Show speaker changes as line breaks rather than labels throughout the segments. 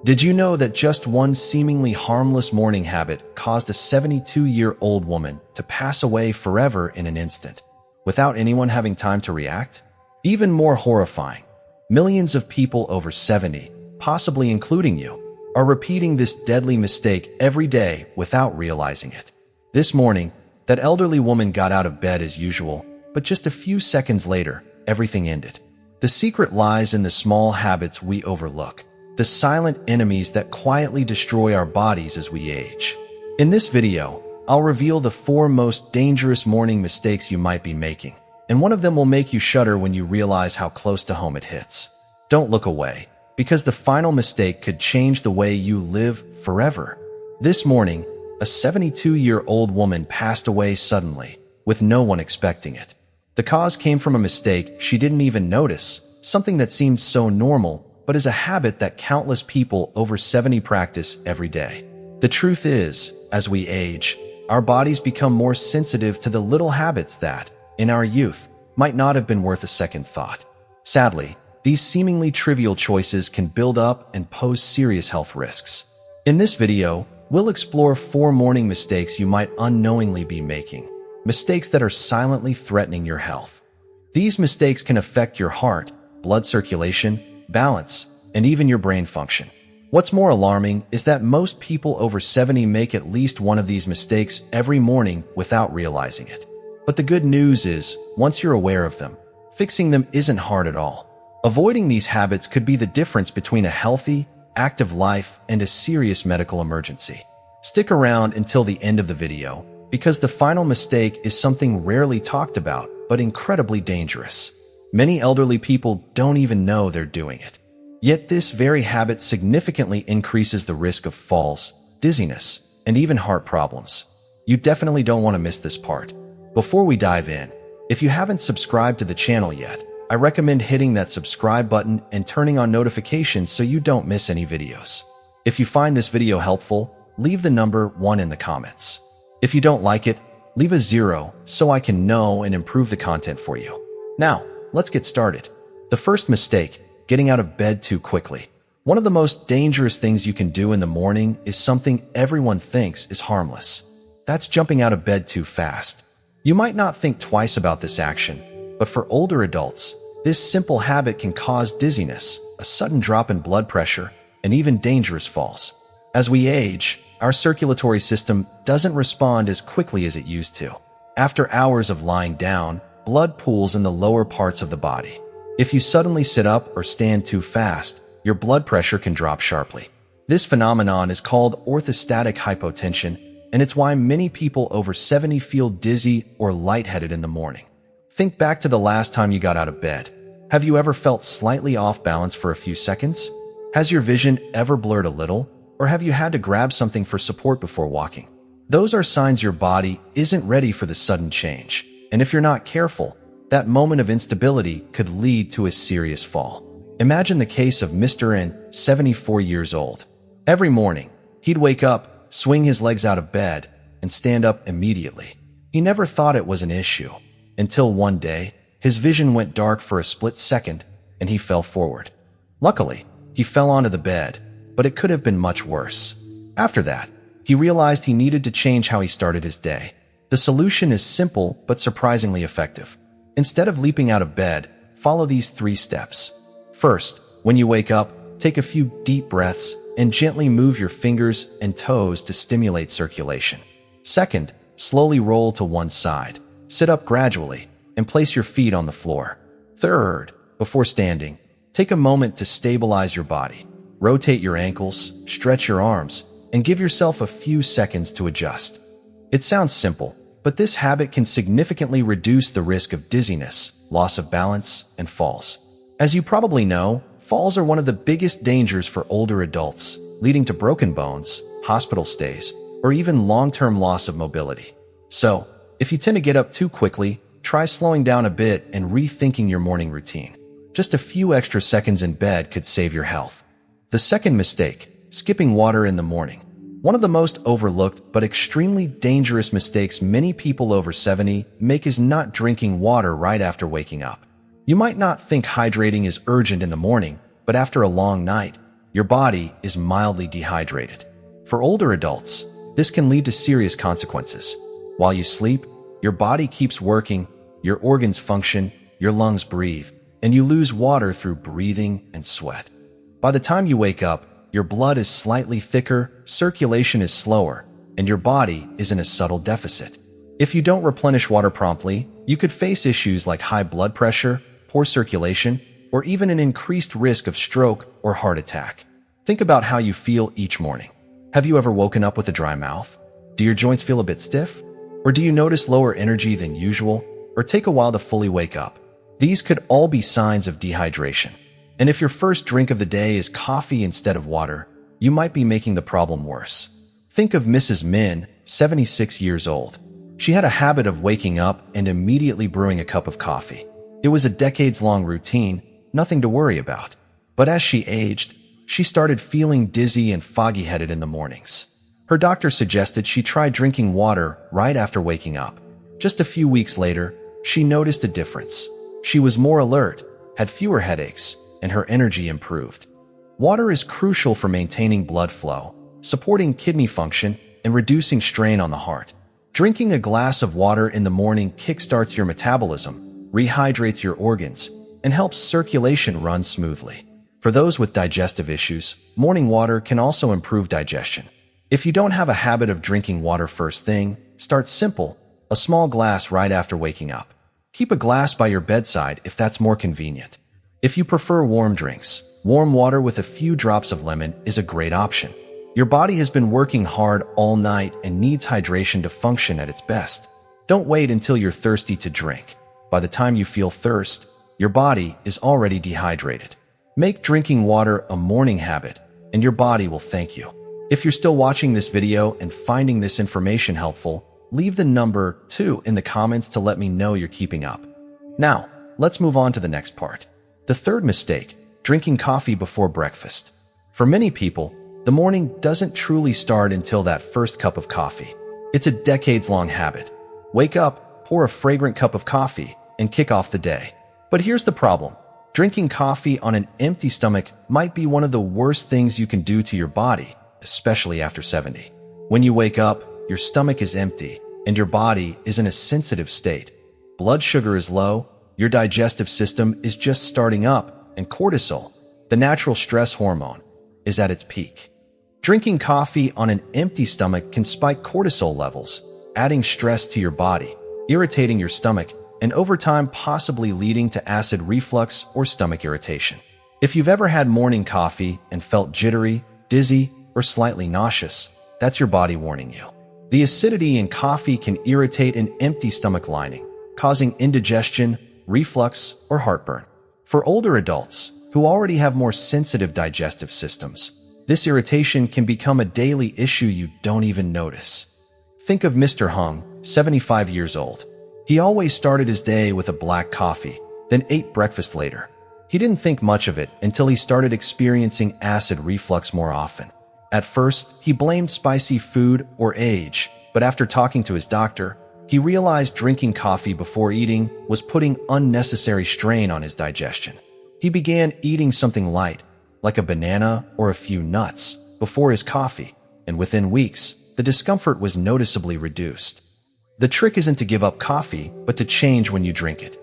Did you know that just one seemingly harmless morning habit caused a 72-year-old woman to pass away forever in an instant, without anyone having time to react? Even more horrifying, millions of people over 70, possibly including you, are repeating this deadly mistake every day without realizing it. This morning, that elderly woman got out of bed as usual, but just a few seconds later, everything ended. The secret lies in the small habits we overlook, the silent enemies that quietly destroy our bodies as we age. In this video, I'll reveal the 4 most dangerous morning mistakes you might be making, and one of them will make you shudder when you realize how close to home it hits. Don't look away, because the final mistake could change the way you live forever. This morning, a 72-year-old woman passed away suddenly, with no one expecting it. The cause came from a mistake she didn't even notice, something that seemed so normal, but is a habit that countless people over 70 practice every day. The truth is, as we age, our bodies become more sensitive to the little habits that, in our youth, might not have been worth a second thought. Sadly, these seemingly trivial choices can build up and pose serious health risks. In this video, we'll explore 4 morning mistakes you might unknowingly be making, mistakes that are silently threatening your health. These mistakes can affect your heart, blood circulation, balance, and even your brain function. What's more alarming is that most people over 70 make at least one of these mistakes every morning without realizing it. But the good news is, once you're aware of them, fixing them isn't hard at all. Avoiding these habits could be the difference between a healthy, active life and a serious medical emergency. Stick around until the end of the video, because the final mistake is something rarely talked about, but incredibly dangerous. Many elderly people don't even know they're doing it. Yet this very habit significantly increases the risk of falls, dizziness, and even heart problems. You definitely don't want to miss this part. Before we dive in, if you haven't subscribed to the channel yet, I recommend hitting that subscribe button and turning on notifications so you don't miss any videos. If you find this video helpful, leave the number 1 in the comments. If you don't like it, leave a 0 so I can know and improve the content for you. Now, let's get started. The first mistake, getting out of bed too quickly. One of the most dangerous things you can do in the morning is something everyone thinks is harmless. That's jumping out of bed too fast. You might not think twice about this action, but for older adults, this simple habit can cause dizziness, a sudden drop in blood pressure, and even dangerous falls. As we age, our circulatory system doesn't respond as quickly as it used to. After hours of lying down, blood pools in the lower parts of the body. If you suddenly sit up or stand too fast, your blood pressure can drop sharply. This phenomenon is called orthostatic hypotension, and it's why many people over 70 feel dizzy or lightheaded in the morning. Think back to the last time you got out of bed. Have you ever felt slightly off balance for a few seconds? Has your vision ever blurred a little? Or have you had to grab something for support before walking? Those are signs your body isn't ready for the sudden change. And if you're not careful, that moment of instability could lead to a serious fall. Imagine the case of Mr. N, 74 years old. Every morning, he'd wake up, swing his legs out of bed, and stand up immediately. He never thought it was an issue, until one day, his vision went dark for a split second, and he fell forward. Luckily, he fell onto the bed, but it could have been much worse. After that, he realized he needed to change how he started his day. The solution is simple but surprisingly effective. Instead of leaping out of bed, follow these 3 steps. First, when you wake up, take a few deep breaths and gently move your fingers and toes to stimulate circulation. Second, slowly roll to one side. Sit up gradually and place your feet on the floor. Third, before standing, take a moment to stabilize your body. Rotate your ankles, stretch your arms, and give yourself a few seconds to adjust. It sounds simple, but this habit can significantly reduce the risk of dizziness, loss of balance, and falls. As you probably know, falls are one of the biggest dangers for older adults, leading to broken bones, hospital stays, or even long-term loss of mobility. So, if you tend to get up too quickly, try slowing down a bit and rethinking your morning routine. Just a few extra seconds in bed could save your health. The second mistake, skipping water in the morning. One of the most overlooked but extremely dangerous mistakes many people over 70 make is not drinking water right after waking up. You might not think hydrating is urgent in the morning, but after a long night, your body is mildly dehydrated. For older adults, this can lead to serious consequences. While you sleep, your body keeps working, your organs function, your lungs breathe, and you lose water through breathing and sweat. By the time you wake up, your blood is slightly thicker, circulation is slower, and your body is in a subtle deficit. If you don't replenish water promptly, you could face issues like high blood pressure, poor circulation, or even an increased risk of stroke or heart attack. Think about how you feel each morning. Have you ever woken up with a dry mouth? Do your joints feel a bit stiff? Or do you notice lower energy than usual, or take a while to fully wake up? These could all be signs of dehydration. And if your first drink of the day is coffee instead of water, you might be making the problem worse. Think of Mrs. Min, 76 years old. She had a habit of waking up and immediately brewing a cup of coffee. It was a decades-long routine, nothing to worry about. But as she aged, she started feeling dizzy and foggy-headed in the mornings. Her doctor suggested she try drinking water right after waking up. Just a few weeks later, she noticed a difference. She was more alert, had fewer headaches, and her energy improved. Water is crucial for maintaining blood flow, supporting kidney function, and reducing strain on the heart. Drinking a glass of water in the morning kickstarts your metabolism, rehydrates your organs, and helps circulation run smoothly. For those with digestive issues, morning water can also improve digestion. If you don't have a habit of drinking water first thing, start simple, a small glass right after waking up. Keep a glass by your bedside if that's more convenient. If you prefer warm drinks, warm water with a few drops of lemon is a great option. Your body has been working hard all night and needs hydration to function at its best. Don't wait until you're thirsty to drink. By the time you feel thirst, your body is already dehydrated. Make drinking water a morning habit, and your body will thank you. If you're still watching this video and finding this information helpful, leave the number 2 in the comments to let me know you're keeping up. Now, let's move on to the next part. The third mistake, drinking coffee before breakfast. For many people, the morning doesn't truly start until that first cup of coffee. It's a decades-long habit. Wake up, pour a fragrant cup of coffee, and kick off the day. But here's the problem. Drinking coffee on an empty stomach might be one of the worst things you can do to your body, especially after 70. When you wake up, your stomach is empty, and your body is in a sensitive state. Blood sugar is low, your digestive system is just starting up, and cortisol, the natural stress hormone, is at its peak. Drinking coffee on an empty stomach can spike cortisol levels, adding stress to your body, irritating your stomach, and over time possibly leading to acid reflux or stomach irritation. If you've ever had morning coffee and felt jittery, dizzy, or slightly nauseous, that's your body warning you. The acidity in coffee can irritate an empty stomach lining, causing indigestion, reflux, or heartburn. For older adults who already have more sensitive digestive systems, this irritation can become a daily issue you don't even notice. Think of Mr. Hung, 75 years old. He always started his day with a black coffee, then ate breakfast later. He didn't think much of it until he started experiencing acid reflux more often. At first, he blamed spicy food or age, but after talking to his doctor, he realized drinking coffee before eating was putting unnecessary strain on his digestion. He began eating something light, like a banana or a few nuts, before his coffee, and within weeks, the discomfort was noticeably reduced. The trick isn't to give up coffee, but to change when you drink it.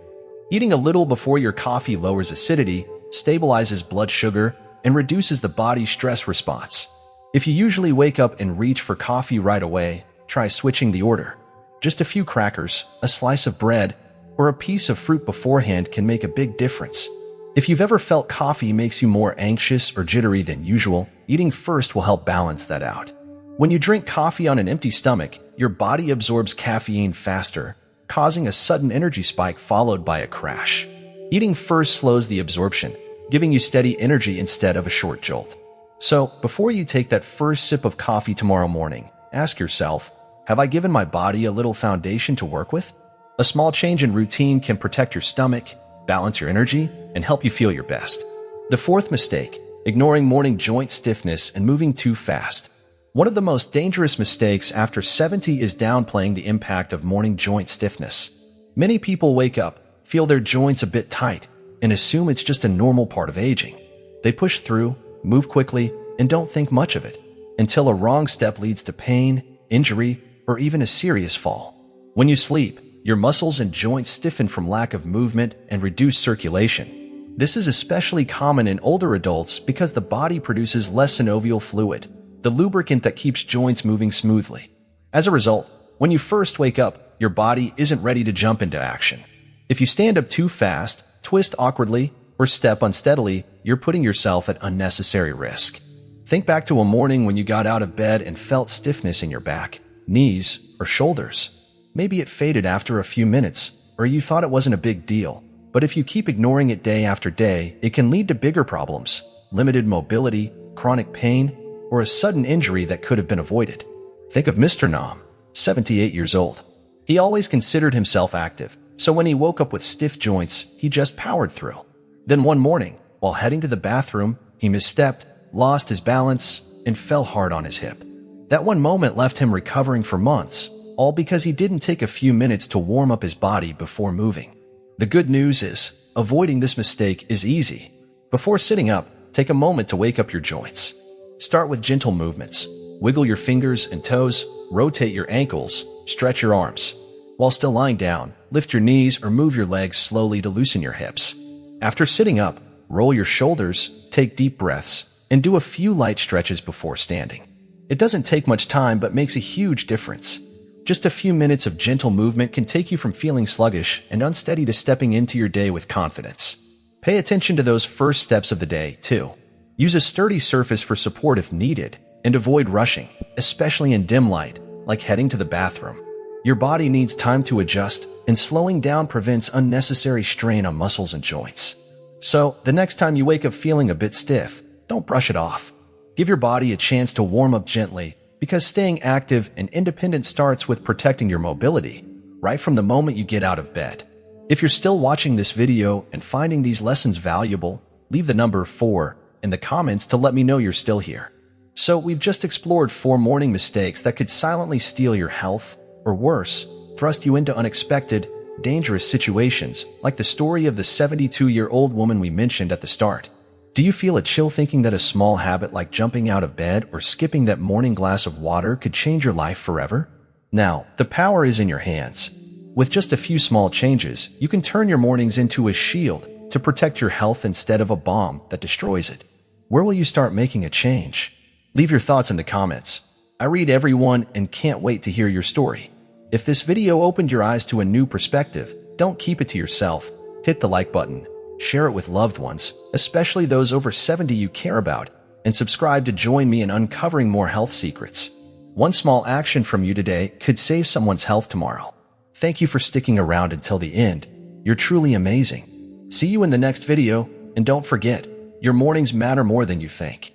Eating a little before your coffee lowers acidity, stabilizes blood sugar, and reduces the body's stress response. If you usually wake up and reach for coffee right away, try switching the order. Just a few crackers, a slice of bread, or a piece of fruit beforehand can make a big difference. If you've ever felt coffee makes you more anxious or jittery than usual, eating first will help balance that out. When you drink coffee on an empty stomach, your body absorbs caffeine faster, causing a sudden energy spike followed by a crash. Eating first slows the absorption, giving you steady energy instead of a short jolt. So, before you take that first sip of coffee tomorrow morning, ask yourself, have I given my body a little foundation to work with? A small change in routine can protect your stomach, balance your energy, and help you feel your best. The fourth mistake, ignoring morning joint stiffness and moving too fast. One of the most dangerous mistakes after 70 is downplaying the impact of morning joint stiffness. Many people wake up, feel their joints a bit tight, and assume it's just a normal part of aging. They push through, move quickly, and don't think much of it, until a wrong step leads to pain, injury, or even a serious fall. When you sleep, your muscles and joints stiffen from lack of movement and reduced circulation. This is especially common in older adults because the body produces less synovial fluid, the lubricant that keeps joints moving smoothly. As a result, when you first wake up, your body isn't ready to jump into action. If you stand up too fast, twist awkwardly, or step unsteadily, you're putting yourself at unnecessary risk. Think back to a morning when you got out of bed and felt stiffness in your back, knees, or shoulders. Maybe it faded after a few minutes, or you thought it wasn't a big deal. But if you keep ignoring it day after day, it can lead to bigger problems, limited mobility, chronic pain, or a sudden injury that could have been avoided. Think of Mr. Nam, 78 years old. He always considered himself active, so when he woke up with stiff joints, he just powered through. Then one morning, while heading to the bathroom, he misstepped, lost his balance, and fell hard on his hip. That one moment left him recovering for months, all because he didn't take a few minutes to warm up his body before moving. The good news is, avoiding this mistake is easy. Before sitting up, take a moment to wake up your joints. Start with gentle movements. Wiggle your fingers and toes, rotate your ankles, stretch your arms. While still lying down, lift your knees or move your legs slowly to loosen your hips. After sitting up, roll your shoulders, take deep breaths, and do a few light stretches before standing. It doesn't take much time but makes a huge difference. Just a few minutes of gentle movement can take you from feeling sluggish and unsteady to stepping into your day with confidence. Pay attention to those first steps of the day, too. Use a sturdy surface for support if needed, and avoid rushing, especially in dim light, like heading to the bathroom. Your body needs time to adjust, and slowing down prevents unnecessary strain on muscles and joints. So, the next time you wake up feeling a bit stiff, don't brush it off. Give your body a chance to warm up gently, because staying active and independent starts with protecting your mobility, right from the moment you get out of bed. If you're still watching this video and finding these lessons valuable, leave the number 4 in the comments to let me know you're still here. So we've just explored 4 morning mistakes that could silently steal your health, or worse, thrust you into unexpected, dangerous situations, like the story of the 72-year-old woman we mentioned at the start. Do you feel a chill thinking that a small habit like jumping out of bed or skipping that morning glass of water could change your life forever? Now, the power is in your hands. With just a few small changes, you can turn your mornings into a shield to protect your health instead of a bomb that destroys it. Where will you start making a change? Leave your thoughts in the comments. I read everyone and can't wait to hear your story. If this video opened your eyes to a new perspective, don't keep it to yourself. Hit the like button, share it with loved ones, especially those over 70 you care about, and subscribe to join me in uncovering more health secrets. One small action from you today could save someone's health tomorrow. Thank you for sticking around until the end. You're truly amazing. See you in the next video, and don't forget, your mornings matter more than you think.